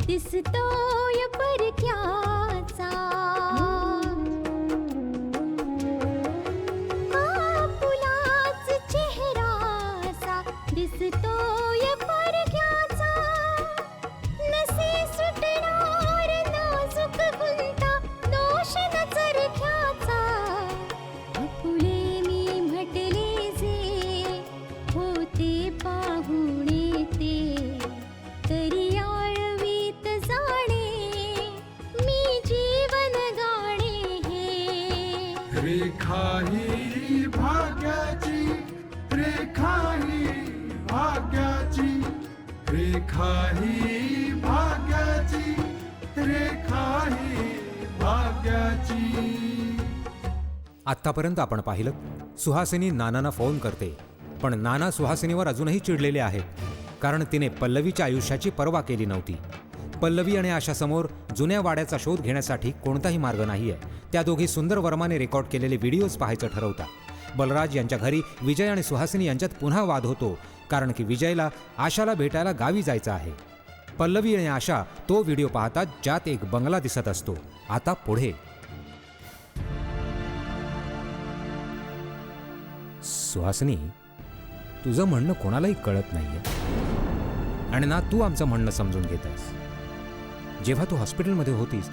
दिसतोय परक्याचा, फुलाच चेहराचा दिसतोय परक्याचा, नसे सुटणार नाजूक गुंता दोष न चरख्याचा, फुले मी म्हटले जे होते पाहुणे ते, तरी रेखा ही भाग्याची, रेखा ही भाग्याची, रेखा ही भाग्याची, रेखा ही भाग्याची. आत्तापर्यंत आपण पाहिलं सुहासिनी नानांना फोन करते, पण नाना सुहासिनीवर अजूनही चिडलेले आहेत, कारण तिने पल्लवीच्या आयुष्याची पर्वा केली नव्हती. पल्लवी आणि आशासमोर जुन्या वाड्याचा शोध घेण्यासाठी कोणताही मार्ग नाहीये. त्या दोघी सुंदर वर्माने रेकॉर्ड केलेले व्हिडिओज पाहायचं ठरवतात. बलराज यांच्या घरी विजय आणि सुहासिनी यांच्यात पुन्हा वाद होतो, कारण की विजयला आशाला भेटायला गावी जायचं आहे. पल्लवी आणि आशा तो व्हिडिओ पाहतात ज्यात एक बंगला दिसत असतो. आता पुढे सुहासिनी, तुझं म्हणणं कोणालाही कळत नाहीये आणि ना तू आमचं म्हणणं समजून घेत आहेस. जेव्हा तू हॉस्पिटलमध्ये होतीस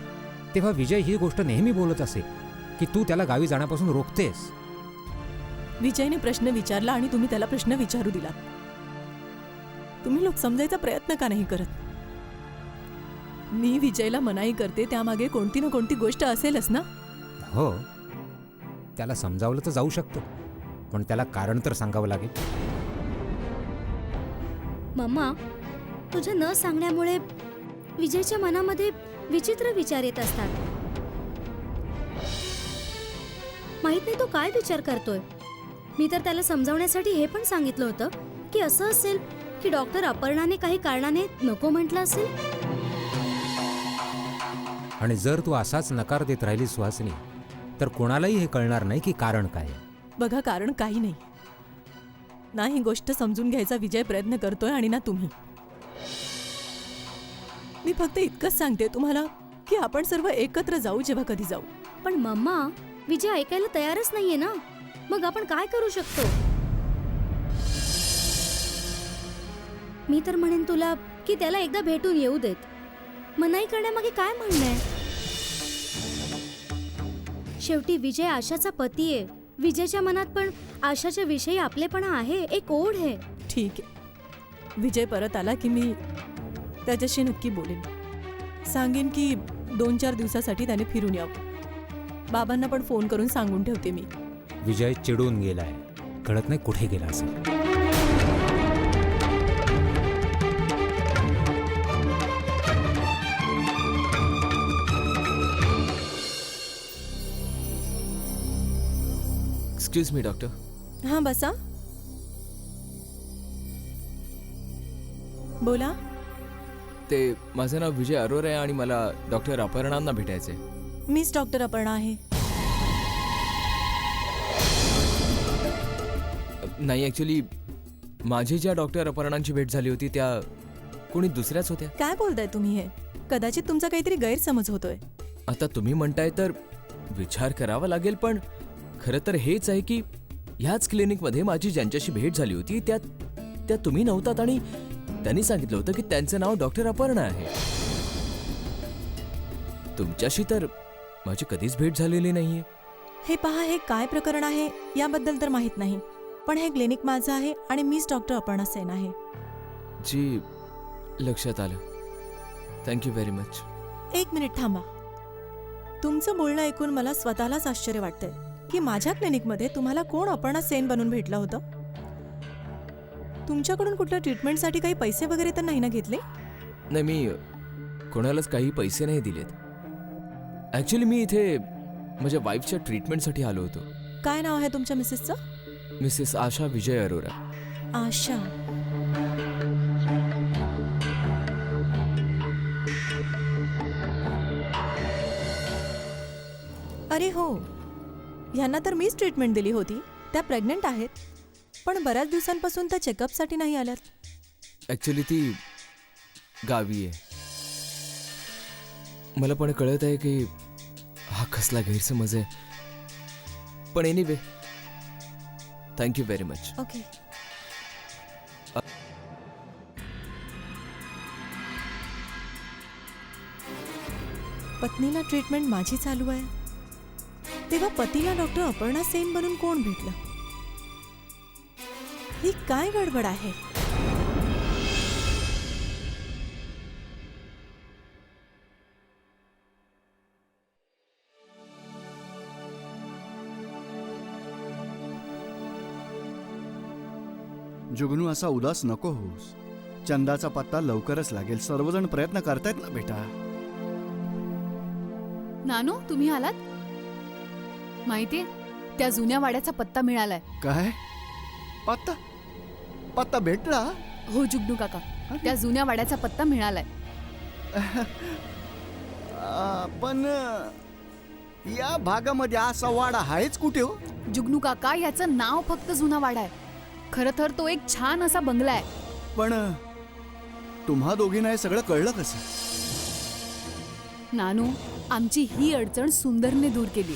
तेव्हा विजय ही गोष्ट नेहमी बोलत असे की तू त्याला गावी जाण्यापासून रोखतेस. विजयने प्रश्न विचारला आणि तुम्ही त्याला प्रश्न विचारू दिला. तुम्ही लोक समजायचा प्रयत्न का नाही करत? मी विजयला मनाई करते त्यामागे कोणती ना कोणती गोष्ट असेलच ना. हो, त्याला समजावलं तर जाऊ शकतं, पण त्याला कारण तर सांगावं लागेल. मम्मा, तुझ्या न सांगण्यामुळे विजयच्या मनामध्ये विचित्र विचार येत असतात. माहित नाही तो काय विचार करतोय. मी तर त्याला समजावण्यासाठी हे पण सांगितलं होतं की असं असेल की डॉक्टर अपर्णाने काही कारणाने नको म्हटलं असेल. आणि जर तू असाच नकार देत राहिली सुहासिनी, तर कोणालाही हे कळणार नाही की कारण काय. बघा, कारण काही नाही ना. ही गोष्ट समजून घ्यायचा विजय प्रयत्न करतोय आणि ना तुम्ही. मी फक्त इतकंच सांगते तुम्हाला की आपण सर्व एकत्र जाऊ जेव्हा कधी जाऊ. पण मम्मा, विजय ऐकायला तयारच नाहीये ना. मग आपण काय करू शकतो? मी तर म्हणेन तुला की त्याला एकदा भेटून येऊ देत. मनाई करण्यामागे काय म्हणणं आहे? शेवटी विजय आशाचा पती आहे. विजयच्या मनात पण आशाच्या विषयी आपलेपणा आहे, एक ओढ आहे. ठीक आहे, विजय परत आला की मी त्याच्याशी नक्की बोलेन. सांगेन की 2-4 दिवसासाठी त्याने फिरून यावं. बाबांना पण फोन करून सांगून ठेवते मी. विजय चिडून गेलाय, कळत नाही कुठे गेला असेल. Excuse me doctor. हां, बसा. बोला. ते माझं नाव विजय अरोरा आहे आणि मला डॉक्टर अपर्णांना भेटायचंय. मीच डॉक्टर अपर्णा आहे. नाही, ॲक्च्युली माझी ज्या डॉक्टर अपर्णांची भेट झाली होती त्या कोणी दुसऱ्याच होत्या. काय बोलताय तुम्ही? हे कदाचित तुमचा काहीतरी गैरसमज होतोय. आता तुम्ही म्हणताय तर विचार करावा लागेल, पण खरं तर हेच आहे की ह्याच क्लिनिकमध्ये माझी ज्यांच्याशी भेट झाली होती त्या तुम्ही नव्हतात आणि त्यांनी सांगितलं होतं की त्यांचं नाव डॉक्टर अपर्णा आहे. तुमच्याशी तर माझी कधीच भेट झालेली नाहीये. हे पहा, हे काय प्रकरण आहे याबद्दल तर माहीत नाही, पण हे क्लिनिक माझं आहे आणि मीच डॉक्टर अपर्णा सेन आहे. जी, लक्षात आलं. Thank you very much. एक मिनिट थांबा. तुमचं बोलणं ऐकून मला स्वतःलाच आश्चर्य वाटतंय की माझ्या क्लिनिकमध्ये तुम्हाला कोण अपर्णा सेन बनून भेटलं होतं. तुमच्याकडून कुठल्या ट्रीटमेंटसाठी काही पैसे वगैरे तर नाही ना घेतले? नाही, मी कोणालाच काही पैसे नाही दिलेत. ॲक्च्युली मी इथे माझ्या वाईफच्या ट्रीटमेंटसाठी आलो होतो. काय नाव आहे तुमच्या मिसेसचं? मिसेस आशा विजय अरोरा. आशा. अरे हो, ह्यांना तर मीच ट्रीटमेंट दिली होती. त्या प्रेग्नंट आहेत, पण बऱ्याच दिवसांपासून त्या चेकअपसाठी नाही आल्यात. ॲक्च्युली ती गावी आहे. मला पण कळत आहे की हा कसला गैरसमज आहे, पण anyway thank you very much. Okay. पत्नीला ट्रीटमेंट माझी चालू आहे, तेव्हा पतीला डॉक्टर अपर्णा सेन बनून कोण भेटलं? ही काय गडबड आहे? जुगनू, असा उदास नको होस. चंदाचा पत्ता लवकरच लागेल. सर्वजण प्रयत्न करतायत ना बेटा. नानू, तुम्ही आलात? माहितीये, त्या जुन्या वाड्याचा पत्ता मिळालाय. काय? पत्ता? पत्ता भेटला? हो जुगनू काका, त्या जुन्या वाड्याचा पत्ता मिळालाय. पण या भागामध्ये असा वाडा आहेच कुठे हो? जुगनू काका, याचं नाव फक्त जुना वाडा आहे. खरं तर तो एक छान असा बंगला आहे. पण तुम्हा दोघींना हे सगळं कळलं कसं? नानू, आमची ही अडचण सुंदरने दूर केली.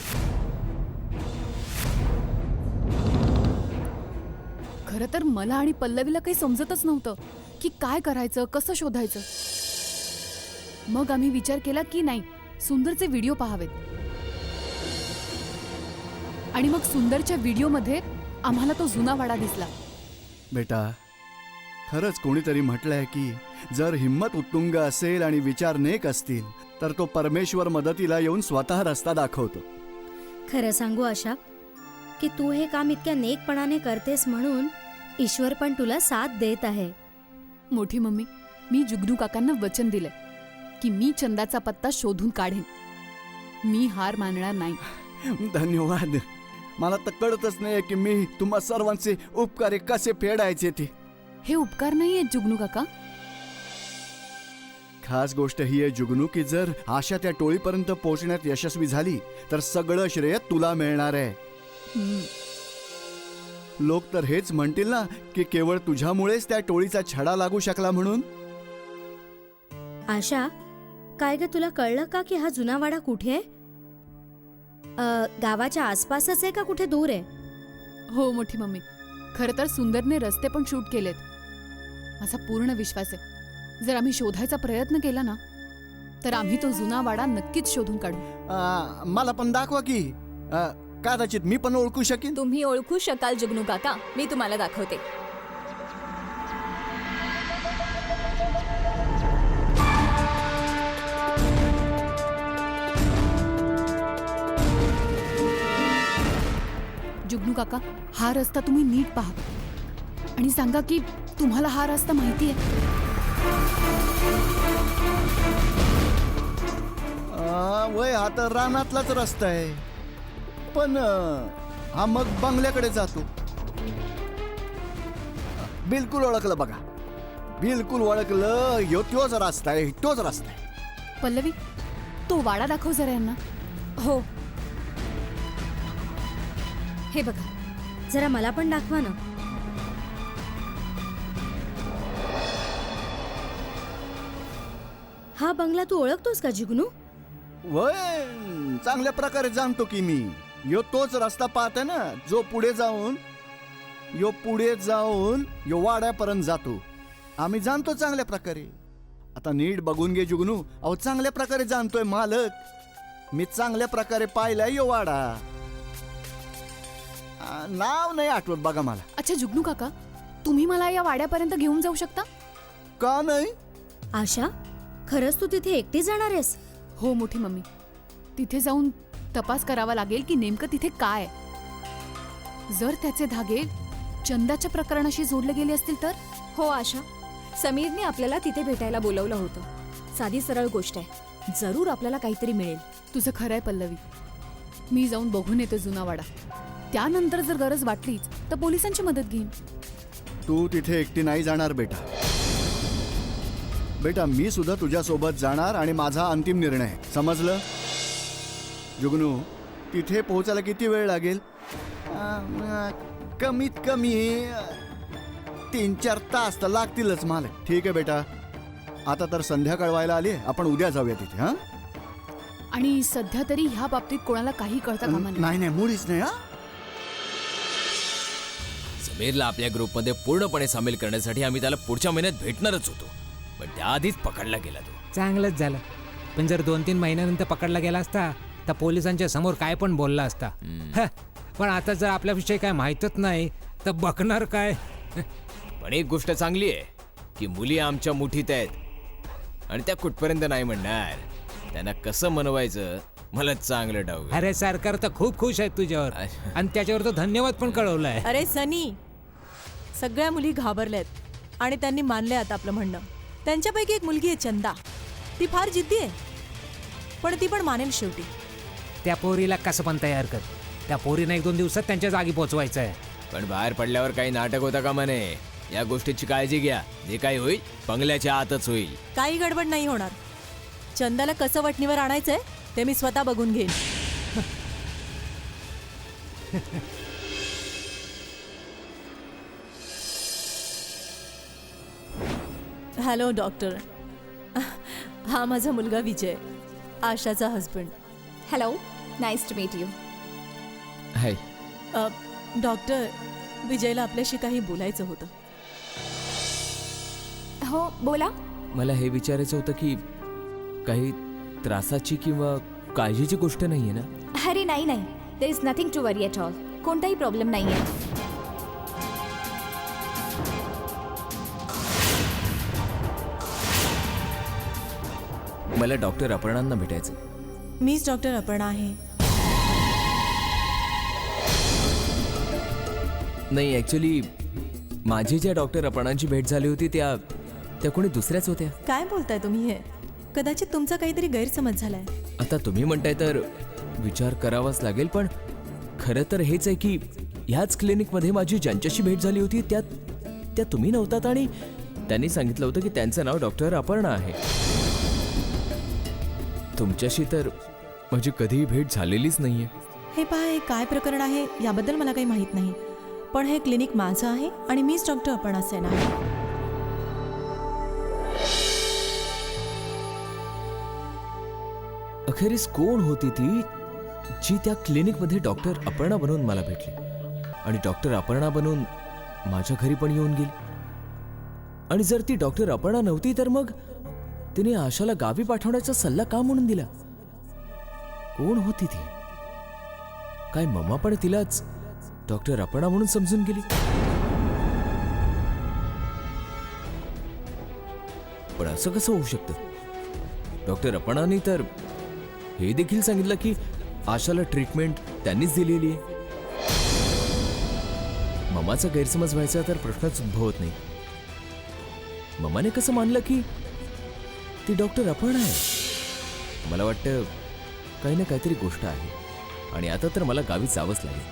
खरं तर मला आणि पल्लवीला काही समजतच नव्हतं की काय करायचं, कसं शोधायचं. मग आम्ही विचार केला की नाही, सुंदरचे व्हिडिओ पाहावेत. आणि मग सुंदरच्या व्हिडिओमध्ये आम्हाला तो जुना वाडा दिसला. बेटा, खरंच कोणीतरी म्हटलंय की जर हिम्मत उत्तुंग असेल आणि विचार नेक असतील तर तो परमेश्वर मदतीला येऊन स्वतः रस्ता दाखवतो. खरं सांगू आशा, की तू हे काम इतक्या नेकपणाने करतेस म्हणून ईश्वर पण तुला साथ देत आहे. मोठी मम्मी, मी जुगनू काकांना वचन दिलंय की मी चंदाचा पत्ता शोधून काढेन. मी हार मानणार नाही. धन्यवाद. मला तर कळतच नाही की मी तुम्हा सर्वांचे उपकार कसे फेडायचे ते. हे उपकार नाहीये जुगनू काका. खास गोष्ट ही आहे जुगनू की जर आशा त्या टोळीपर्यंत पोहोचण्यात यशस्वी झाली तर सगळं श्रेय तुला मिळणार आहे. लोक तर हेच म्हणतील ना की केवळ तुझ्यामुळेच त्या टोळीचा छडा लागू शकला म्हणून. आशा, काय ग, तुला कळलं का की हा जुना वाडा कुठे आहे? गावाच्या आसपासच आहे का कुठे दूर आहे? हो मोठी मम्मी, खरं तर सुंदरने रस्ते पण शूट केलेत. माझा पूर्ण विश्वास आहे, जर आम्ही शोधायचा प्रयत्न केला ना तर आम्ही तो जुना वाडा नक्कीच शोधून काढू. मला पण दाखवा की. कदाचित मी पण ओळखू शकेन. तुम्ही ओळखू शकाल जुगनू काका, मी तुम्हाला दाखवते. जुगनू काका, हा रस्ता तुम्ही नीट पहा आणि सांगा की तुम्हाला हा रस्ता माहिती आहे. वय हा तर रानातलाच रस्ता आहे, पण हा मग बंगल्याकडे जातो. बिलकुल ओळखलं बघा, बिलकुल ओळखलं. ह्यो तोच रस्ता आहे, तोच रस्ता आहे. पल्लवी, तो वाडा दाखव जरा यांना. हो, हे बघा. जरा मला पण दाखवा ना. हा बंगला तू ओळखतोस का जुगनू? वय चांगल्या प्रकारे जाणतो की मी. यो तोच रस्ता पाहते ना जो पुढे जाऊन यो वाड्यापर्यंत जातो. आम्ही जाणतो चांगल्या प्रकारे. आता नीट बघून घे जुगनू. अहो चांगल्या प्रकारे जाणतोय मालक. मी चांगल्या प्रकारे पाहिलाय यो वाडा. नाव नाही आठवत बघा मला. अच्छा जुगनू काका, तुम्ही मला या वाड्यापर्यंत घेऊन जाऊ शकता? का नाही? आशा, खरंच तू तिथे एकटी जाणार आहेस? हो मोठी मम्मी, तिथे जाऊन तपास करावा लागेल की नेमकं तिथे काय आहे. जर त्याचे धागे चंदाच्या प्रकरणाशी जोडले गेले असतील तर? हो आशा, समीरने आपल्याला तिथे भेटायला बोलवलं होतं. साधी सरळ गोष्ट आहे, जरूर आपल्याला काहीतरी मिळेल. तुझं खरं आहे पल्लवी. मी जाऊन बघून येते जुना वाडा. त्यानंतर जर गरज वाटलीच तर पोलिसांची मदत घेईन. तू तिथे एकटी नाही जाणार बेटा. बेटा मी सुद्धा तुझ्यासोबत जाणार आणि माझा अंतिम निर्णय आहे. समजलं? जुगनू, तिथे पोहोचायला किती वेळ लागेल? कमीत कमी 3-4 तास तर लागतीलच मला. ठीक आहे बेटा, आता तर संध्याकाळ व्हायला आली. आपण उद्या जाऊया तिथे. हा, आणि सध्या तरी ह्या बाबतीत कोणाला काही कळता कामा नये. नाही नाही मुळीच नाही. हा, समीरला आपल्या ग्रुपमध्ये पूर्णपणे सामील करण्यासाठी आम्ही त्याला पुढच्या महिन्यात भेटणारच होतो, पण त्याआधीच पकडला गेला तो. चांगलंच झालं. पण जर 2-3 महिन्यानंतर पकडला गेला असता तर पोलिसांच्या समोर काय पण बोलला असता. पण आता जर आपल्याविषयी काय माहीतच नाही तर बघणार काय. पण एक गोष्ट चांगली आहे की मुली आमच्या मुठीत आहेत आणि त्या कुठपर्यंत नाही म्हणणार. त्यांना कसं मनवायचं मला चांगलं ठाऊक आहे. अरे सरकार तर खूप खुश आहे तुझ्यावर आणि त्याच्यावर तो धन्यवाद पण कळवलाय. अरे सनी, सगळ्या मुली घाबरल्यात आणि त्यांनी मानले आता आपलं म्हणणं. त्यांच्यापैकी एक मुलगी आहे चंदा. ती फार जिद्दी आहे, पण ती पण मानेल शेवटी. त्या पोरीला कसं पण तयार कर. त्या पोरीनं 1-2 दिवसात त्यांच्या जागी पोहोचवायचं आहे. पण बाहेर पडल्यावर काही नाटक होता का म्हणे. या गोष्टीची काळजी घ्या. जे काही होईल बंगल्याच्या आतच होईल. काही गडबड नाही होणार. चंदाला कसं वटणीवर आणायचंय ते मी स्वतः बघून घेईन. हॅलो डॉक्टर, हा माझा मुलगा विजय, आशाचा husband. Hello, nice to meet you. Hi. Doctor, विजयला आपल्याशी काही बोलायचं होतं. हो बोला. मला हे विचारायचं होतं की काही त्रासाची किंवा काळजीची गोष्ट नाहीये ना? अरे नाही नाही, there is nothing to worry at all. कोणताही प्रॉब्लेम नाही आहे. मला डॉक्टर अपर्णांना भेटायचं. मीच डॉक्टर अपर्णा आहे. नाही, ॲक्च्युली माझी ज्या डॉक्टर अपर्णांची भेट झाली होती त्या कोणी दुसऱ्याच होत्या. काय बोलताय तुम्ही हे? कदाचित तुमचा काहीतरी गैरसमज झालाय. आता तुम्ही म्हणताय तर विचार करावाच लागेल, पण खरं तर हेच आहे की ह्याच क्लिनिकमध्ये माझी ज्यांच्याशी भेट झाली होती त्या तुम्ही नव्हतात आणि त्यांनी सांगितलं होतं की त्यांचं नाव डॉक्टर अपर्णा आहे. तुमच्याशी तर माझी कधीही भेट झालेलीच नाहीये. हे पहा, हे काय प्रकरण आहे याबद्दल मला काही माहीत नाही, पण हे क्लिनिक माझं आहे आणि मीच डॉक्टर अपर्णा सेन आहे. अखेरीस कोण होती ती जी त्या क्लिनिकमध्ये डॉक्टर अपर्णा बनून मला भेटली आणि डॉक्टर अपर्णा बनून माझ्या घरी पण येऊन गेली? आणि जर ती डॉक्टर अपर्णा नव्हती तर मग तिने आशाला गावी पाठवण्याचा सल्ला का म्हणून दिला? कोण होती ती? काय मम्मा पण तिलाच डॉक्टर अपर्णा म्हणून समजून गेली? पण असं कसं होऊ शकतं? डॉक्टर अपर्णांनी तर हे देखील सांगितलं की आशाला ट्रीटमेंट त्यांनीच दिलेली आहे. मम्माचा गैरसमज व्हायचा तर प्रश्नच उद्भवत नाही. मम्माने कसं मानलं की ती डॉक्टर अपर्णा आहे? मला वाटतं काही ना काहीतरी गोष्ट आहे आणि आता तर मला गावी जावंच लागेल.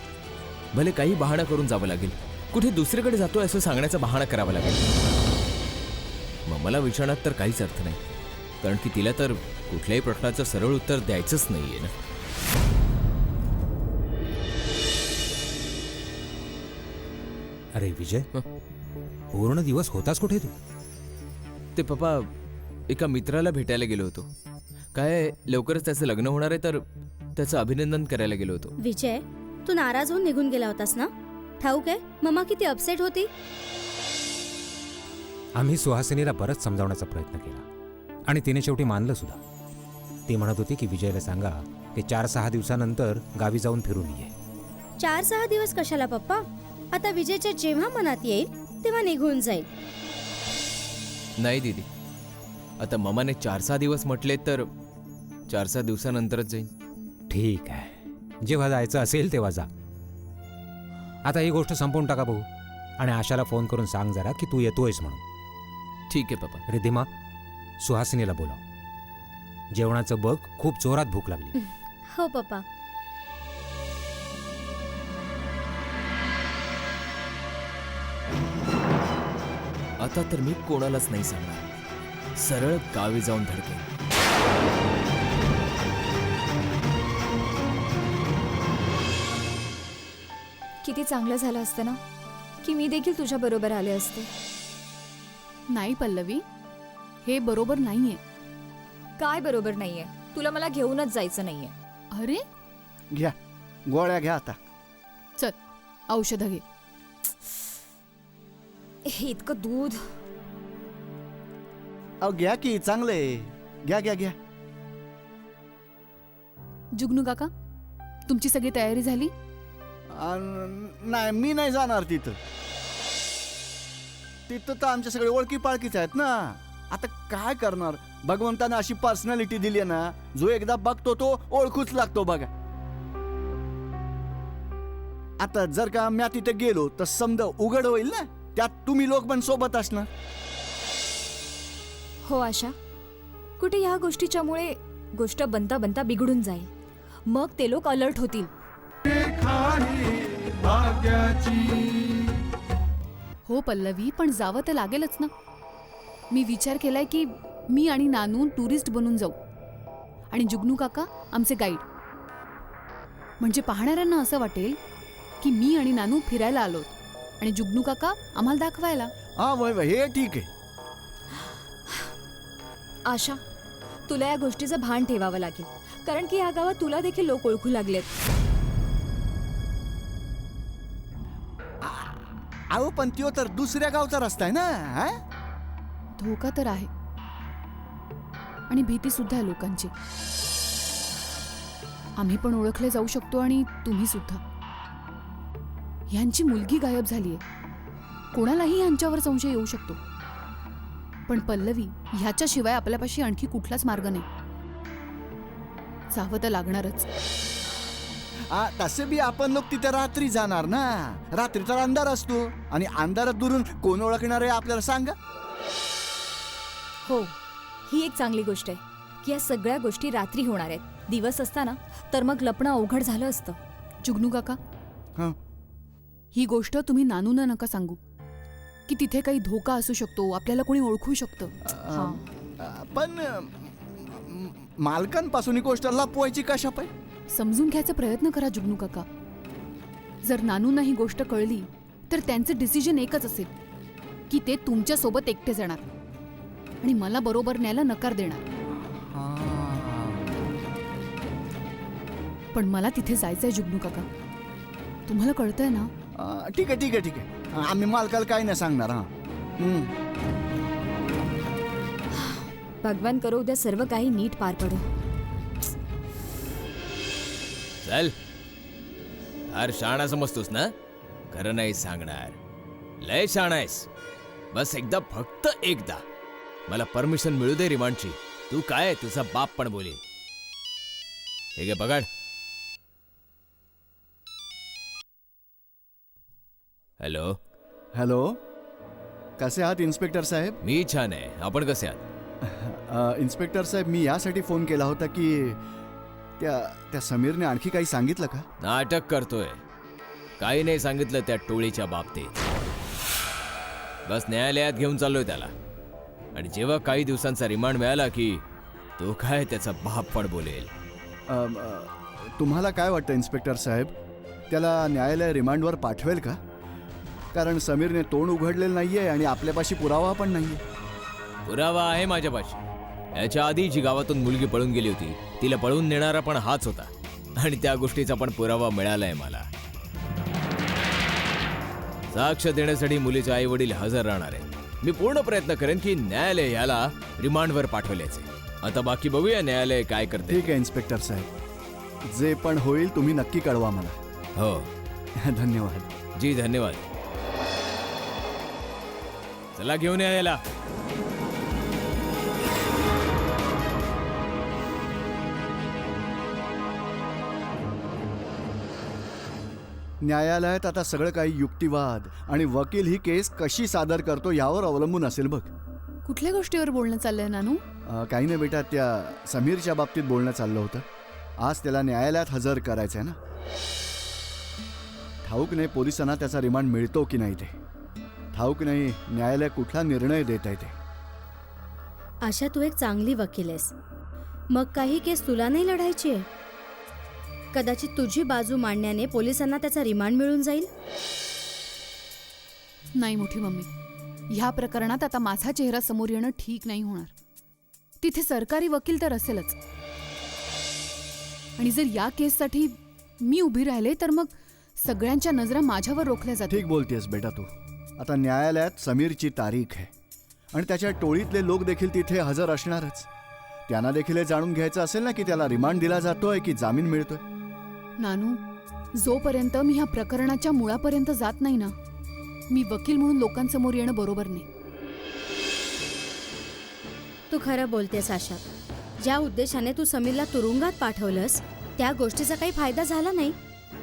भले काही बहाणा करून जावं लागेल, कुठे दुसरीकडे जातोय असं सांगण्याचा बहाणा करावा लागेल. मम्माला विचारण्यात तर काहीच अर्थ नाही, कारण की तिला तर कुठल्याही प्रश्नाचं सरळ उत्तर द्यायचंच नाहीये ना. अरे विजय, पूर्ण दिवस होतास कुठे तू? ते पप्पा, एका मित्राला भेटायला गेलो होतो. काय लवकरच त्याचं लग्न होणार आहे तर त्याचं अभिनंदन करायला गेलो होतो. विजय, तू नाराज होऊन निघून गेला होतास ना? ठाऊक आहे मम्मा किती अपसेट होती. आम्ही सुहासिनीला बरंच समजावण्याचा प्रयत्न केला, आणि तिने शेवटी मानलं सुद्धा. ती म्हणत होती की विजयला सांगा की 4-6 दिवसानंतर गावी जाऊन फिरून ये. 4-6 दिवस कशाला पप्पा? आता विजयच्या जेव्हा मनात येईल तेव्हा निघून जाईल. नाही दीदी, आता ममाने 4-6 दिवस म्हटले तर 4-6 दिवसानंतरच जाईन. ठीक आहे, जेव्हा जायचं असेल तेव्हा जा. आता ही गोष्ट संपवून टाका भाऊ, आणि आशाला फोन करून सांग जरा की तू येतोयस म्हणून. ठीक आहे पप्पा. रिद्धिमा, सुहासिनीला बोलाव. जेवणाचं बघ, खूप जोरात भूक लागली. हो पप्पा. आता तर मी कोणालाच नाही सांगणार, सरळ गावी जाऊन धडकेन. किती चांगलं झालं असतं ना की मी देखील तुझ्या बरोबर आले असते. नाही पल्लवी, हे बरोबर नाहीये. काय बरोबर नाहीये? तुला मला घेऊनच जायचं नाहीये. अरे घ्या गोळ्या घ्या आता. चल, औषधं घे. हे इतकं दूध. अहो घ्या की, चांगलं आहे. घ्या घ्या घ्या. जुगनू काका, तुमची सगळी तयारी झाली? नाही, मी नाही जाणार तिथं. तिथं तर आमच्या सगळे ओळखी पाळखीच आहेत ना. आता काय करणार, भगवंतानं अशी पर्सनॅलिटी दिली आहे ना, जो एकदा बघतो तो ओळखूच लागतो बघा. आता जर का मी तिथे गेलो तर समजा उघड होईल ना, त्यात तुम्ही लोक पण सोबत असणार. हो आशा, कुठे ह्या गोष्टीच्यामुळे गोष्ट बनता बनता बिघडून जाईल. मग ते लोक अलर्ट होतील. रेखा ही भाग्याची. हो पल्लवी, पण जावं तर लागेलच ना. मी विचार केलाय की मी आणि नानू टुरिस्ट बनून जाऊ आणि जुगनू काका आमचे गाईड. म्हणजे पाहणाऱ्यांना असं वाटेल की मी आणि नानू फिरायला आलोत आणि जुगनू काका आम्हाला दाखवायला. हा वय वय, हे ठीक आहे. आशा, तुला या गोष्टीचं भान ठेवावं लागेल, कारण की या गावात तुला देखील लोक ओळखू लागलेत. अहो पण त्यो तर दुसऱ्या गावचा रस्ता आहे ना. हा? धोका तर आहे आणि भीती सुद्धा आहे लोकांची. आम्ही पण ओळखले जाऊ शकतो आणि तुम्ही सुद्धा. यांची मुलगी गायब झालीये, कोणालाही यांच्यावर संशय येऊ शकतो. पण पल्लवी, ह्याच्याशिवाय आपल्यापाशी आणखी कुठलाच मार्ग नाही. जावं तर लागणारच. तसे बी आपण लोक तिथे रात्री जाणार ना. रात्री तर अंधार असतो आणि अंधारात दुरून कोण ओळखणार आहे आपल्याला सांगा. हो, ही एक चांगली गोष्ट आहे की या सगळ्या गोष्टी रात्री होणार आहेत. दिवस असताना तर मग लपणं अवघड झालं असतं. जुगनू काका, हं. ही गोष्ट तुम्ही नानूंना नका सांगू की तिथे काही धोका असू शकतो, आपल्याला कोणी ओळखू शकतं. पण मालकांपासून ही गोष्ट लपवायची कशा पाय? समजून घ्यायचा प्रयत्न करा जुगनू काका. जर नानूंना ही गोष्ट कळली तर त्यांचं डिसिजन एकच असेल की ते तुमच्या सोबत एकटे जाणार आणि मला बरोबर न्यायला नकार देणार. पण मला तिथे जायचंय जुगनू काका, तुम्हाला कळतंय ना? ठीक आहे ठीक आहे ठीक आहे, आम्ही मालकाला काही नाही सांगणार. हा. भगवान करो उद्या सर्व काही नीट पार पडो. चल, फार शहाणा समजतोस ना? खरं नाही सांगणार, लय शहाणा आहेस. बस एकदा, फक्त एकदा मला परमिशन मिळू दे रिमांडची. तू काय, तुझा बाप पण बोलेल. हे घे बघाड. हॅलो. हॅलो, कसे आहात इन्स्पेक्टर साहेब? मी छान आहे, आपण कसे आहात? इन्स्पेक्टर साहेब, मी यासाठी फोन केला होता की त्या समीरने आणखी काही सांगितलं का? नाटक करतोय. काही नाही सांगितलं त्या टोळीच्या बाबतीत. बस न्यायालयात घेऊन चाललोय त्याला, आणि जेव्हा काही दिवसांचा रिमांड मिळाला की तो काय, त्याचा बाप पण बोलेल. तुम्हाला काय वाटतं इन्स्पेक्टर साहेब, त्याला न्यायालय रिमांडवर पाठवेल का? कारण समीरने तोंड उघडलेलं नाहीये आणि आपल्यापाशी पुरावा पण नाहीये. पुरावा आहे माझ्यापाशी. याच्या आधी जी गावातून मुलगी पळून गेली होती, तिला पळून नेणारा पण हाच होता, आणि त्या गोष्टीचा पण पुरावा मिळालाय मला. साक्ष देण्यासाठी मुलीचे आई वडील हजर राहणार आहेत. मी पूर्ण प्रयत्न करेन की न्यायालय याला रिमांडवर पाठवल्याचे. आता बाकी बघूया न्यायालय काय करते. ठीक आहे इन्स्पेक्टर साहेब, जे पण होईल तुम्ही नक्की कळवा मला. हो धन्यवाद. जी धन्यवाद. चला घेऊन या याला. न्यायालयात आता सगळं काही युक्तिवाद आणि वकील ही केस कशी सादर करतो यावर अवलंबून असेल बघ. कुठल्या गोष्टीवर बोलणं चाललंय नानू? काही नाही बेटा, त्या समीरच्या बाबतीत बोलणं चाललं होतं. आज त्याला न्यायालयात हजर करायचं आहे ना. ठाऊक नाही पोलिसांना त्याचा रिमांड मिळतो की नाही ते. ठाऊक नाही न्यायालय कुठला निर्णय देत आहे ते. आशा, तू एक चांगली वकील आहेस. मग काही केस तुला नाही लढायची आहे? कदाचित तुझी बाजू मांडण्याने पोलिसांना त्याचा रिमांड मिळून जाईल. नाही मोठी मम्मी, ह्या प्रकरणात आता माझा चेहरा समोर येणं ठीक नाही होणार. तिथे सरकारी वकील तर असेलच, आणि जर या केससाठी मी उभी राहिले तर मग सगळ्यांच्या नजरा माझ्यावर रोखल्या जातील. ठीक बोलतेस बेटा तू. आता न्यायालयात समीरची तारीख आहे आणि त्याच्या टोळीतले लोक देखील तिथे हजर असणारच. त्यांना देखील हे जाणून घ्यायचं असेल ना की त्याला रिमांड दिला जातोय की जामीन मिळतोय. नानू, जोपर्यंत मी ह्या प्रकरणाच्या मुळापर्यंत जात नाही ना, मी वकील म्हणून लोकांसमोर येणं बरोबर नाही. तू खरं बोलतेस आशा. ज्या उद्देशाने तू समीरला तुरुंगात पाठवलंस त्या गोष्टीचा काही फायदा झाला नाही.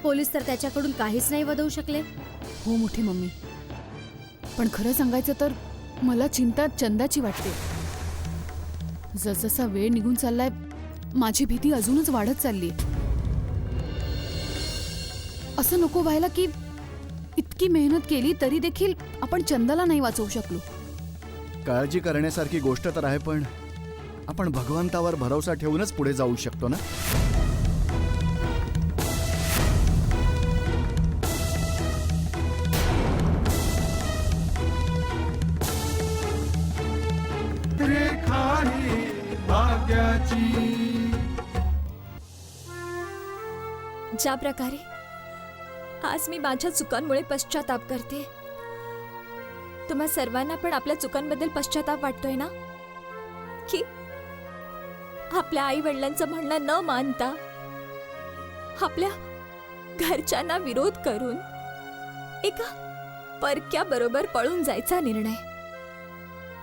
पोलीस तर त्याच्याकडून काहीच नाही वदवू शकले. हो मोठी मम्मी, पण खरं सांगायचं तर मला चिंता चंदाची वाटते. जसजसा वेळ निघून चाललाय माझी भीती अजूनच वाढत चालली. असं नको व्हायला की इतकी मेहनत केली तरी देखील आपण चंदाला नाही वाचवू शकलो. काळजी करण्यासारखी गोष्ट तर आहे, पण आपण भगवंतावर भरोसा ठेवूनच पुढे जाऊ शकतो ना. रेखा ही भाग्याची. ज्या प्रकारे आज मी माझ्या चुकांमुळे पश्चाताप करते, तुम्हा सर्वांना पण आपल्या चुकांबद्दल पश्चाताप वाटतोय ना? की आपल्या आई वडिलांचं म्हणणं न मानता आपल्या घरच्यांना विरोध करून एका परक्या बरोबर पळून जायचा निर्णय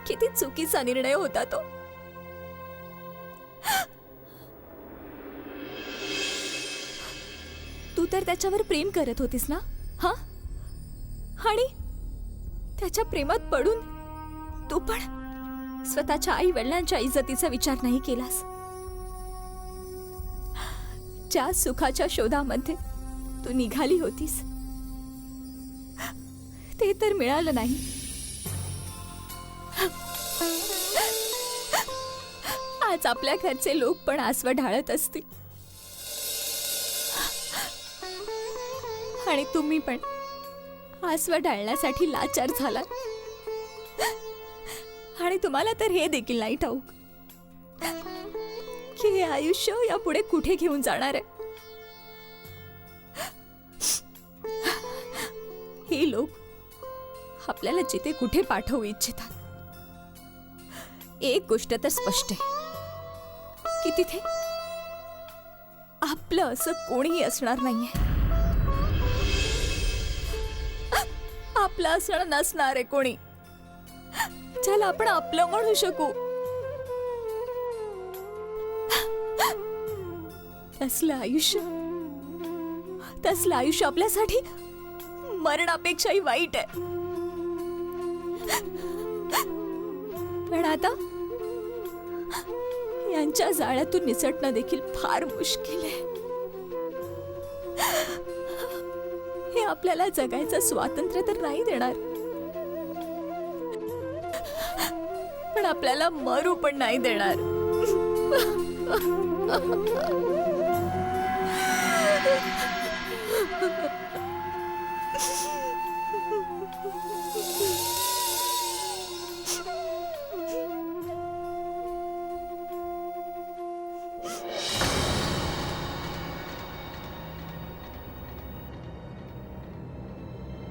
किती चुकीचा निर्णय होता तो. तू तर त्याच्यावर प्रेम करत होतीस ना? हा, आणि त्याच्या प्रेमात पडून तू पण स्वतःच्या आई वडिलांच्या इज्जतीचा विचार नाही केलास. ज्या सुखाच्या शोधामध्ये तू निघाली होतीस ते तर मिळालं नाही. आज आपल्या घरचे लोक पण आसवं ढाळत असतील आणि तुम्ही पण आसवं ढाळण्यासाठी लाचार झाला. आणि तुम्हाला तर हे देखील नाही ठाऊक की हे आयुष्य यापुढे कुठे घेऊन जाणार आहे. हे लोक आपल्याला जिथे कुठे पाठवू इच्छितात. एक गोष्ट तर स्पष्ट आहे की तिथे आपलं असं कोणीही असणार नाहीये. आपलं असणं नसणार आहे कोणी ज्याला आपण आपलं म्हणू शकू. तसलं आयुष्य आपल्यासाठी मरणापेक्षाही वाईट आहे. पण आता यांच्या जाळ्यातून निसटणं देखील फार मुश्किल आहे. हे आपल्याला जगायचं स्वातंत्र्य तर नाही देणार, पण आपल्याला मरू पण नाही देणार.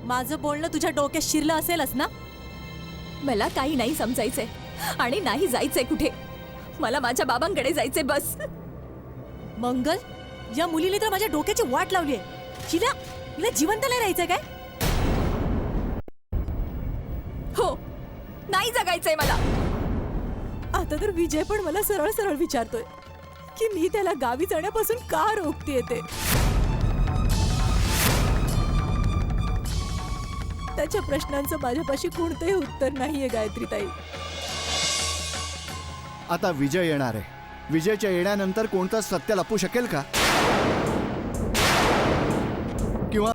माझं बोलणं तुझ्या डोक्यात शिरलं असेलच ना? मला काही नाही समजायचंय आणि नाही जायचंय कुठे. मला माझ्या बाबांकडे जायचंय बस. मंगल, या मुलीने तर माझ्या डोक्याची वाट लावली आहे. हिला जिवंत नाही राहायचंय काय? हो, नाही जगायचंय मला. आता तर विजय पण मला सरळ सरळ विचारतोय की मी त्याला गावी जाण्यापासून का रोखतेय ते. त्याच्या प्रश्नांचं माझ्यापाशी कोणतंही उत्तर नाहीये गायत्री ताई. आता विजय येणार आहे. विजयच्या येण्यानंतर कोणतं सत्य लपू शकेल का? किंवा